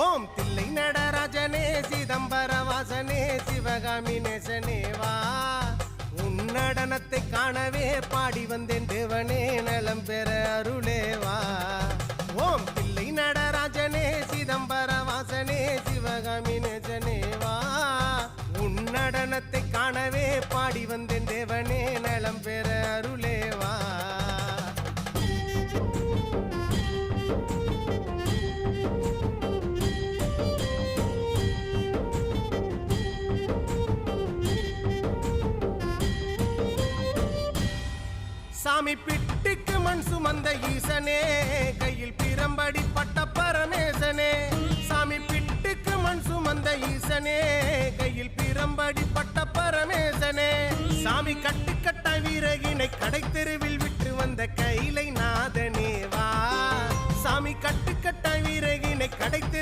ஓம் தில்லை நடராஜனே சிதம்பர வாசனே சிவகாமி நேசனே வா உன் நடனத்தை காணவே பாடி வந்தேன் தேவனே நலம் பெற அருளே வா ஓம் தில்லை நடராஜனே சிதம்பர வாசனே சிவகாமி நேசனே வா உன் நடனத்தை காணவே பாடி வந்தேன் தேவனே நலம் பெற அருளே வா சாமி பிட்டுக்கு மண் சுமந்த ஈசனே கையில் பிரம்படி பட்ட பரமேசனே சாமி பிட்டுக்கு மண் சுமந்த ஈசனே கையில் பிரம்படி பட்ட பரமேசனே சாமி கட்டுக்கட்ட வீரகினை கடை தெருவில் விட்டு வந்த கைலை நாதனே வா சாமி கட்டுக்கட்ட வீரகினை கடை தெரு